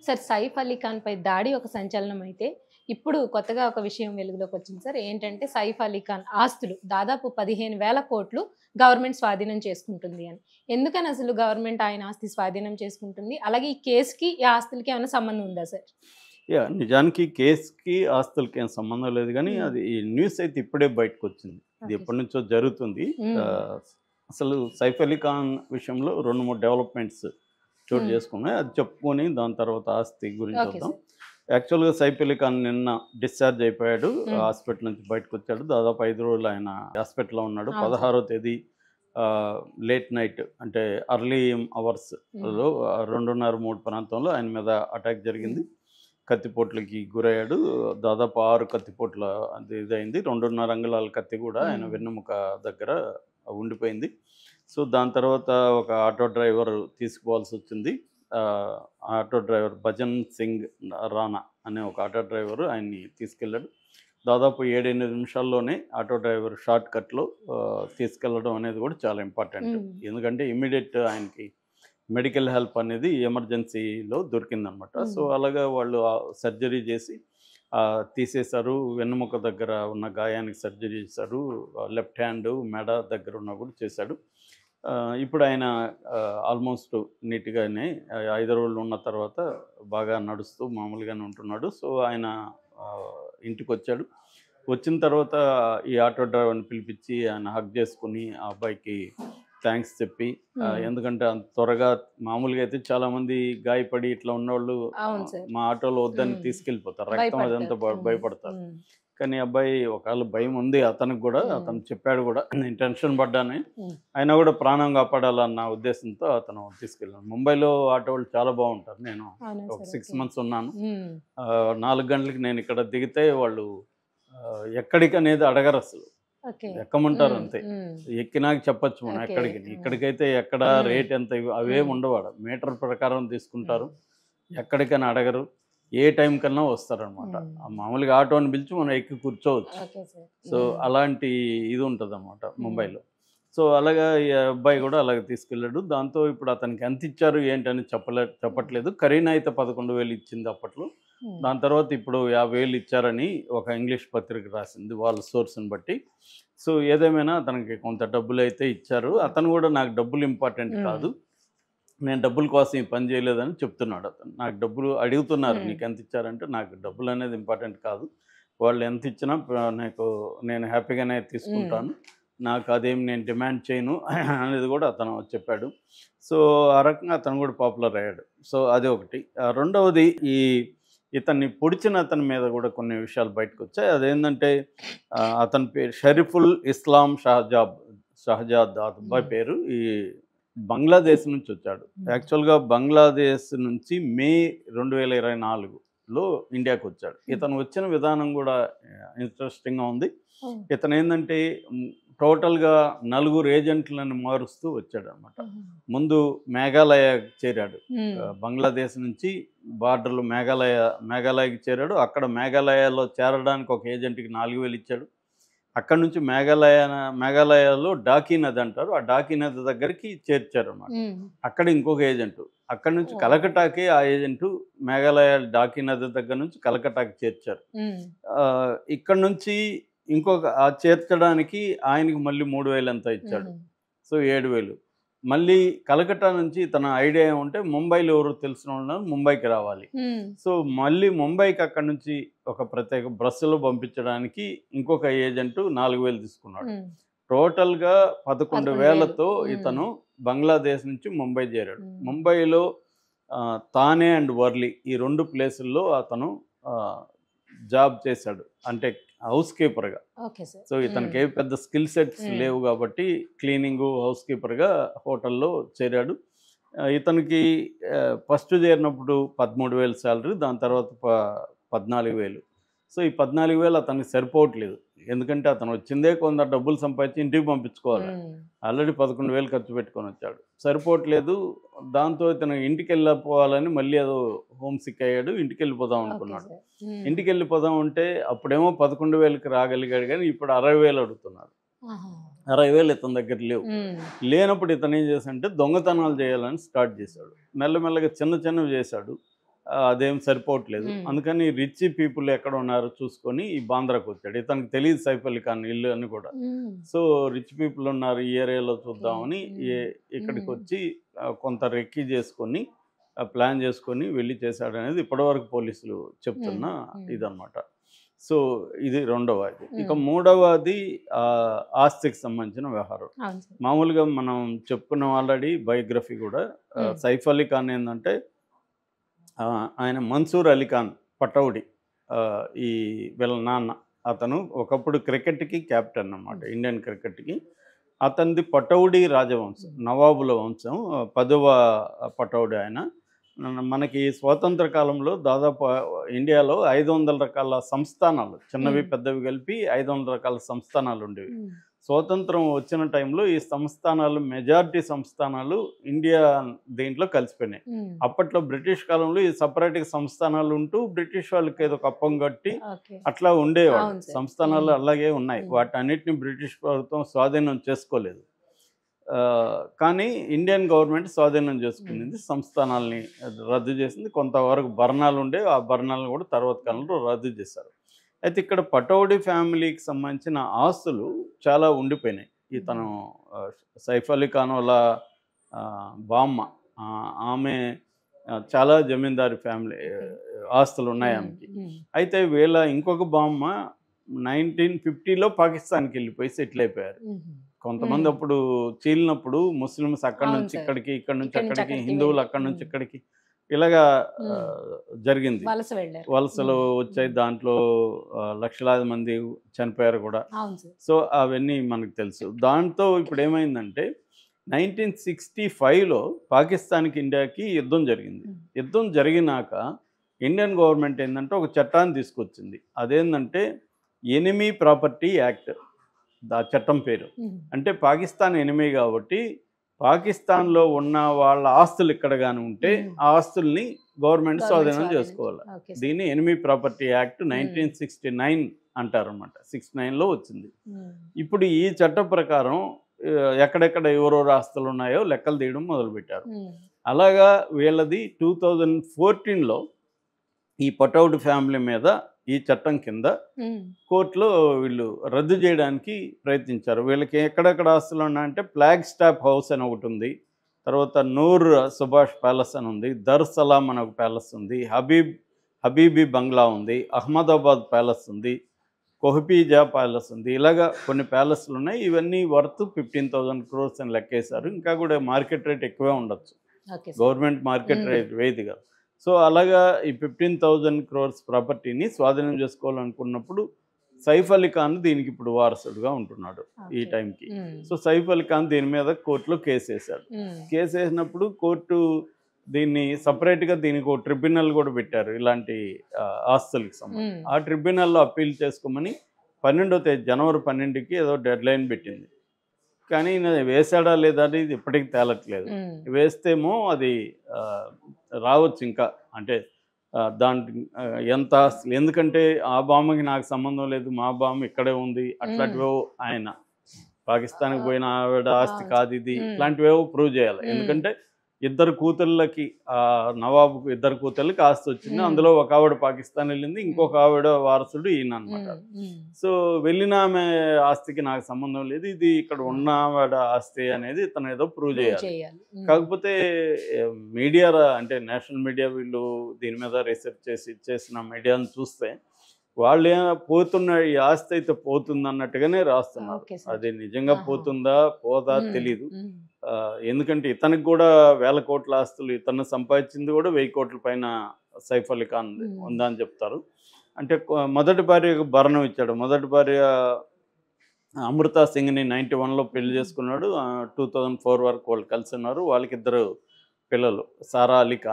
Sir 'Saif Ali Khan' పై దాడి ఒక సంచలనం అయితే, ఇప్పుడు కొత్తగా ఒక విషయం వెలుగులోకి వచ్చింది సార్. ఏంటంటే 'సైఫ్ అలీ ఖాన్' ఆస్తులు దాదాపు 15,000 కోట్లు గవర్నమెంట్ స్వాధీనం చేసుకుంటుంది అని. ఎందుకని అసలు గవర్నమెంట్ ఆయన ఆస్తి స్వాధీనం చేసుకుంటుంది? అలాగే ఈ కేస్‌కి, ఈ ఆస్తులకి ఏమైనా సంబంధం ఉందా సార్? నిజానికి కేస్‌కి, ఆస్తులకి ఏం సంబంధం లేదు గానీ, హ్మ్. అది ఈ న్యూస్ అయితే ఇప్పుడే బయటకొచ్చింది. ఇది ఓకే సార్. ఎప్పటినుంచో జరుగుతుంది. హ్మ్. ఆహ్, అసలు సైఫ్ అలీ ఖాన్ విషయంలో 2, 3 డెవలప్‌మెంట్స్ చోటు హ్మ్. చేసుకున్నాయి. అది చెప్పుకొని దాని తర్వాత ఆస్తి గురించి ఓకే వద్దాం. సార్. యాక్చువల్‌గా సైఫ్ అలీ ఖాన్ నిన్న డిశ్చార్జ్ అయిపోయాడు. హ్మ్. హాస్పిటల్ నుంచి బయటకొచ్చాడు. దాదాపు 5 రోజులు ఆయన హాస్పిటల్‌లో ఉన్నాడు. అవును సార్. 16వ తేదీ లేట్ నైట్ అంటే అర్లీ హ్మ్. అవర్స్‌లో 2:30, 3 ప్రాంతంలో ఆయన మీద అటాక్ హ్మ్. జరిగింది. కత్తిపోట్లకి గురయ్యాడు. దాదాపు 6 కత్తిపోట్ల అది ఇదయింది. 2:30 అంగుళాల కత్తి కూడా ఆయన హ్మ్. వెన్నెముక దగ్గర ఉండిపోయింది. సో, దాని తర్వాత ఒక ఆటో డ్రైవర్ తీసుకుపోవాల్సొచ్చింది. ఆహ్, ఆటో డ్రైవర్ భజన్ సింగ్ రాణా అనే ఒక ఆటో డ్రైవరు ఆయన్ని తీసుకెళ్ళాడు. దాదాపు 7, 8 నిమిషాల్లోనే ఆటో డ్రైవర్ షార్ట్ కట్‌లో తీసుకెళ్ళడం అనేది కూడా చాలా ఇంపార్టెంట్. హ్మ్. ఎందుకంటే ఇమ్మీడియేట్ ఆయనకి మెడికల్ హెల్ప్ అనేది ఎమర్జెన్సీలో దొరికిందనమాట. సో, హ్మ్. అలాగా వాళ్ళు సర్జరీ చేసి తీసేశారు. వెన్నెముక దగ్గర ఉన్న గాయానికి సర్జరీ చేశారు. లెఫ్ట్ హ్యాండు, మెడ దగ్గర ఉన్న కూడా చేశాడు. ఇప్పుడు ఆయన ఆల్మోస్ట్ నీట్‌గానే 5 రోజులు ఉన్న తర్వాత బాగా నడుస్తూ మామూలుగానే ఉంటున్నాడు. సో, ఆయన ఇంటికొచ్చాడు. వచ్చిన తర్వాత ఈ ఆటో డ్రైవర్‌ని పిలిపించి ఆయన హగ్ చేసుకొని ఆ అబ్బాయికి థాంక్స్ చెప్పి హ్మ్. ఎందుకంటే అంత త్వరగా మామూలుగా అయితే చాలామంది గాయపడి ఇట్లా ఉన్నోళ్ళు అవును సార్. మా ఆటోలో వద్దని హ్మ్. తీసుకెళ్ళిపోతారు. రక్తం అదంతా భయపడతారు. హ్మ్. భయపడతారు. హ్మ్. కానీ అబ్బాయి ఒకవేళ భయం ఉంది అతనికి గూడా. హ్మ్. అతను చెప్పాడు గూడా. నేను టెన్షన్ పడ్డాను. హ్మ్. అయినా గూడా ప్రాణం కాపాడాలన్న ఉద్దేశంతో అతను తీసుకెళ్ళాను. ముంబైలో ఆటో వాళ్ళు చాలా బావుంటారు. నేను అవునా ఒక సార్. 6 ఓకే. మంత్స్ ఉన్నాను. హ్మ్. 4 గంటలకి నేను ఇక్కడ దిగితే వాళ్ళు ఎక్కడికనేది అడగరసలు. ఓకే. ఎక్కమంటారు హ్మ్. అంతే. హ్మ్. ఎక్కినాక చెప్పొచ్చు మనం ఓకే. ఎక్కడికని. హ్మ్. ఇక్కడికైతే ఎక్కడ హ్మ్. రేట్ ఎంత అవేమి హ్మ్. ఉండవు ఆడ. మీటర్ ప్రకారం హ్మ్. తీసుకుంటారు. ఎక్కడికని అడగరు. ఏ టైం కన్నా వస్తారనమాట. హ్మ్. మామూలుగా ఆటోని పిలిచి మనం ఎక్కి కూర్చోవచ్చు. Okay sir. సో, హ్మ్. అలాంటి ఇది ఉంటదనమాట హ్మ్. ముంబైలో. సో, అలాగా ఈ అబ్బాయి గూడా అలాగే తీసుకెళ్ళాడు. దాంతో ఇప్పుడు అతనికి ఎంతిచ్చారు ఏంటని హ్మ్. చెప్పట్లేదు. కరీనా అయితే 11,000 ఇచ్చింది అప్పట్లో. హ్మ్. దాని తర్వాత ఇప్పుడు 50,000 ఇచ్చారని ఒక ఇంగ్లీష్ పత్రిక రాసింది వాళ్ళ సోర్స్‌ని బట్టి. సో, ఏదేమైనా అతనికి కొంత డబ్బులైతే ఇచ్చారు. అతను గూడా నాకు డబ్బులు ఇంపార్టెంట్ హ్మ్. కాదు. నేను డబ్బుల కోసం ఈ పని చేయలేదని చెప్తున్నాడు అతను. నాకు డబ్బులు అడుగుతున్నారు. హ్మ్. నీకెంతిచ్చారంటే, నాకు డబ్బులనేది ఇంపార్టెంట్ కాదు. వాళ్ళు ఎంతిచ్చినా నేను హ్యాపీగానే హ్మ్. తీసుకుంటాను. నాకు అదేమి నేను డిమాండ్ చేయను అనేది కూడా అతను చెప్పాడు. సో, ఆ రకంగా అతను కూడా పాపులర్ అయ్యాడు. సో, అది ఒకటి. రెండవది ఇతన్ని పొడిచిన అతని మీద కూడా కొన్ని విషయాలు బయటకొచ్చాయి. అదేంటంటే అతని పేరు షరీఫుల్ ఇస్లాం షహజాద్ ఆ అబ్బాయి హ్మ్. పేరు. బంగ్లాదేశ్ నుంచొచ్చాడు. హ్మ్. యాక్చువల్‌గా బంగ్లాదేశ్ నుంచి మే 2024లో ఇండియాకొచ్చాడు. హ్మ్. ఇతను వచ్చిన విధానం గూడా ఇంట్రెస్టింగ్‌గా ఉంది. ఓహ్! ఇతనేందంటే టోటల్‌గా నలుగురు ఏజెంట్‌లను మారుస్తూ వచ్చాడనమాట. ఆహా! ముందు మేఘాలయ చేరాడు. హ్మ్. బంగ్లాదేశ్ నుంచి బార్డర్‌లో మేఘాలయకి చేరాడు. అక్కడ మేఘాలయలో చేరడానికి ఒక ఏజెంట్‌కి 4,000 ఇచ్చాడు. అక్కడి నుంచి మేఘాలయలో డాకీ నది అంటారు. ఆ డాకీ నది దగ్గరికి చేర్చారనమాట. హ్మ్. అక్కడ ఇంకొక ఏజెంటు. అక్కడి నుంచి ఓహ్! కలకట్టాకి ఆ ఏజెంటు మేఘాలయ డాకీ నది దగ్గర నుంచి కలకట్టాకి చేర్చారు. హ్మ్. ఇక్కడి నుంచి ఇంకొక చేర్చడానికి ఆయనకి మళ్ళీ 3,000 ఎంతో ఇచ్చాడు. హుహు. సో, 7,000. మళ్ళీ కలకట్టా నుంచి తన ఐడియా ఏమంటే ముంబైలో ఎవరో తెలిసినోళ్ళున్నారు ముంబైకి రావాలి. హ్మ్. సో, మళ్ళీ ముంబైకి అక్కడి నుంచి ఒక ప్రత్యేక బస్సులో పంపించడానికి ఇంకొక ఏజెంటు 4,000 తీసుకున్నాడు. హ్మ్. టోటల్‌గా 11,000. 11,000తో హ్మ్. ఇతను బంగ్లాదేశ్ నుంచి ముంబై చేరాడు. హ్మ్. ముంబైలో థానే అండ్ వర్లీ ఈ 2 ప్లేసుల్లో అతను ఆహ్, జాబ్ చేశాడు. అంటే హౌస్ కీపర్‌గా. Okay sir. So, hmm. ఇతనికేవి పెద్ద స్కిల్ సెట్స్ హ్మ్. లేవు గాబట్టి క్లీనింగు, హౌస్ కీపర్‌గా హోటల్‌లో చేరాడు. ఇతనికి ఫస్ట్ చేరినప్పుడు 13,000 సాలరీ. దాని తర్వాత 14,000. సో, ఈ 14,000 అతనికి సరిపోవట్లేదు. ఎందుకంటే అతను వచ్చిందే కొంత డబ్బులు సంపాదించి ఇంటికి పంపించుకోవాలి. హ్మ్. ఆల్రెడీ 11,000 ఖర్చు పెట్టుకొనొచ్చాడు. సరిపోవట్లేదు. దాంతో ఇతను ఇంటికెళ్ళిపోవాలని మళ్ళీ ఏదో హోమ్ సిక్ అయ్యాడు. ఇంటికెళ్ళిపోదాం ఓకే అనుకున్నాడు. సార్. హ్మ్. ఇంటికెళ్ళిపోదాం అంటే అప్పుడేమో 11,000కి రాగలిగాడు గానీ, ఇప్పుడు 60,000 అడుగుతున్నాడు. ఆహా! 60,000 ఇతని దగ్గర లేవు. హ్మ్. లేనప్పుడు ఇతను ఏం చేశాడంటే దొంగతనాలు చేయాలని స్టార్ట్ చేశాడు. మెల్లమెల్లగా చిన్న చిన్నవి చేశాడు. అదేం సరిపోవట్లేదు. అందుకని రిచ్ పీపుల్ ఎక్కడ ఉన్నారో చూసుకొని ఈ బాంద్రాకి వచ్చాడు. ఇతనికి తెలియదు సైఫ్ అలీ ఖాన్ ఇల్లు అని కూడా. సో రిచ్ పీపుల్ ఉన్నారు ఈ ఏరియాలో చూద్దామని ఇక్కడికి వచ్చి కొంత రెక్కీ చేసుకొని ప్లాన్ చేసుకొని వెళ్ళి చేశాడనేది ఇప్పటివరకు పోలీసులు చెప్తున్న ఇదన్నమాట. సో ఇది రెండవది. ఇక మూడవది ఆస్తికి సంబంధించిన వ్యవహారం. మామూలుగా మనం చెప్పుకున్నాం ఆల్రెడీ బయోగ్రఫీ కూడా. సైఫ్ అలీ ఖాన్ ఏంటంటే ఆయన మన్సూర్ అలీ ఖాన్ పటౌడి, ఈ వీళ్ళ నాన్న. అతను ఒకప్పుడు క్రికెట్కి క్యాప్టెన్ అన్నమాట, ఇండియన్ క్రికెట్కి. అతనిది పటౌడి రాజవంశం, నవాబుల వంశం, 10వ పటౌడి ఆయన. మనకి స్వాతంత్ర కాలంలో దాదాపు ఇండియాలో 500 రకాల సంస్థానాలు, చిన్నవి పెద్దవి కలిపి 500 రకాల సంస్థానాలు ఉండేవి. స్వాతంత్రం వచ్చిన టైంలో ఈ సంస్థానాలు, మెజారిటీ సంస్థానాలు ఇండియా దీంట్లో కలిసిపోయినాయి. అప్పట్లో బ్రిటిష్ కాలంలో ఈ సపరేట్గా సంస్థానాలు ఉంటూ బ్రిటిష్ వాళ్ళకి ఏదో కప్పం కట్టి అట్లా ఉండేవాళ్ళు. సంస్థానాలు అలాగే ఉన్నాయి. వాటన్నిటిని బ్రిటిష్ ప్రభుత్వం స్వాధీనం చేసుకోలేదు. కానీ ఇండియన్ గవర్నమెంట్ స్వాధీనం చేసుకునేది, సంస్థానాలని రద్దు చేసింది. కొంతవరకు బర్ణాలు ఉండే, ఆ బర్ణాలను కూడా తర్వాత కాలంలో రద్దు చేశారు. అయితే ఇక్కడ పటౌడి ఫ్యామిలీకి సంబంధించిన ఆస్తులు చాలా ఉండిపోయినాయి. ఇతను సైఫ్ అలీ ఖాన్ వాళ్ళ బామ్మ, ఆమె చాలా జమీందారు ఫ్యామిలీ ఆస్తులు ఉన్నాయి ఆమెకి. అయితే వీళ్ళ ఇంకొక బామ్మ 1950లో పాకిస్తాన్కి వెళ్ళిపోయి సెటిల్ అయిపోయారు. కొంతమంది అప్పుడు చీలినప్పుడు ముస్లిమ్స్ అక్కడి నుంచి ఇక్కడికి, ఇక్కడ నుంచి అక్కడికి, హిందువులు అక్కడి నుంచి ఇక్కడికి, ఇలాగా జరిగింది. వలసలు వచ్చాయి. దాంట్లో లక్షలాది మంది చనిపోయారు కూడా. సో అవన్నీ మనకు తెలుసు. దాంతో ఇప్పుడు ఏమైందంటే 1965లో పాకిస్తాన్కి ఇండియాకి యుద్ధం జరిగింది. యుద్ధం జరిగినాక ఇండియన్ గవర్నమెంట్ ఏంటంటే ఒక చట్టాన్ని తీసుకొచ్చింది. అదేంటంటే ఎనిమీ ప్రాపర్టీ యాక్ట్, ఆ చట్టం పేరు. అంటే పాకిస్తాన్ ఎనిమీ కాబట్టి పాకిస్తాన్లో ఉన్న వాళ్ళ ఆస్తులు ఇక్కడ కానీ ఉంటే ఆ ఆస్తుల్ని గవర్నమెంట్ స్వాధీనం చేసుకోవాలి. దీన్ని ఎనిమీ ప్రాపర్టీ యాక్ట్ 1969 అంటారు అన్నమాట. 69లో వచ్చింది. ఇప్పుడు ఈ చట్ట ప్రకారం ఎక్కడెక్కడ ఎవరెవరు ఆస్తులు ఉన్నాయో లెక్కలు తీయడం మొదలుపెట్టారు. అలాగా వీళ్ళది 2014లో ఈ పటౌడి ఫ్యామిలీ మీద ఈ చట్టం కింద కోర్టులో వీళ్ళు రద్దు చేయడానికి ప్రయత్నించారు. వీళ్ళకి ఎక్కడెక్కడ ఆస్తులు ఉన్నాయంటే ఫ్లాగ్ స్టాప్ హౌస్ అని ఒకటి ఉంది, తర్వాత నూర్ సుభాష్ ప్యాలెస్ అని ఉంది, దర్ సలాం అని ఒక ప్యాలెస్ ఉంది, హబీబీ బంగ్లా ఉంది, అహ్మదాబాద్ ప్యాలెస్ ఉంది, కొహ్బీజా ప్యాలెస్ ఉంది. ఇలాగా కొన్ని ప్యాలెస్లు ఉన్నాయి. ఇవన్నీ వర్త్ 15,000 crores అని లెక్కేశారు. ఇంకా కూడా మార్కెట్ రేట్ ఎక్కువే ఉండొచ్చు, గవర్నమెంట్ మార్కెట్ రేట్ వేది కాదు. సో అలాగా ఈ 15,000 crores ప్రాపర్టీని స్వాధీనం చేసుకోవాలనుకున్నప్పుడు సైఫ్ అలీ ఖాన్ దీనికి ఇప్పుడు వారసుడుగా ఉంటున్నాడు ఈ టైంకి. సో సైఫ్ అలీ ఖాన్ దీని మీద కోర్టులో కేసు వేశాడు. కేసు వేసినప్పుడు కోర్టు దీన్ని సపరేట్గా దీనికి ఒక ట్రిబ్యునల్ కూడా పెట్టారు ఇలాంటి ఆస్తులకు సంబంధించి. ఆ ట్రిబ్యునల్లో అప్పీల్ చేసుకోమని 12వ తేదీ జనవరి 12కి ఏదో డెడ్ లైన్ పెట్టింది. కానీ వేసాడా లేదా అనేది ఇప్పటికి తేలట్లేదు. వేస్తేమో అది రావచ్చు ఇంకా, అంటే దాంట్లో ఎంత, ఎందుకంటే ఆ బామ్మకి నాకు సంబంధం లేదు, మా బామ్మ ఇక్కడే ఉంది, అట్లాంటివో ఆయన పాకిస్తాన్కి పోయిన ఆవిడ ఆస్తి కాదు ఇది, ఇట్లాంటివేవో ప్రూవ్ చేయాలి. ఎందుకంటే ఇద్దరు కూతుళ్ళకి, నవాబుకు ఇద్దరు కూతుళ్ళకి ఆస్తి వచ్చింది. అందులో ఒక ఆవిడ పాకిస్తాన్ వెళ్ళింది, ఇంకొక ఆవిడ వారసుడు ఈయన అనమాట. సో వెళ్ళిన ఆమె ఆస్తికి నాకు సంబంధం లేదు, ఇది ఇక్కడ ఉన్న ఆవిడ ఆస్తి అనేది ఇతను ఏదో ప్రూవ్ చేయాలి. కాకపోతే మీడియా, అంటే నేషనల్ మీడియా వీళ్ళు దీని మీద రీసెర్చ్ చేసిన మీడియాను చూస్తే వాళ్ళు పోతున్న ఈ ఆస్తి అయితే పోతుంది అన్నట్టుగానే రాస్తున్నారు. అది నిజంగా పోతుందా పోదా తెలీదు. ఎందుకంటే ఇతనికి కూడా 1000 కోట్ల ఆస్తులు, ఇతను సంపాదించింది కూడా 1000 కోట్ల పైన సైఫ్ అలీ ఖాన్ ఉందని చెప్తారు. అంటే మొదటి భార్యకు భరణం ఇచ్చాడు. మొదటి భార్య అమృతా సింగ్ని 91లో పెళ్లి చేసుకున్నాడు. 2004 వరకు వాళ్ళు కలిసి ఉన్నారు. వాళ్ళకి 2 పిల్లలు, సారా అలీ ఖాన్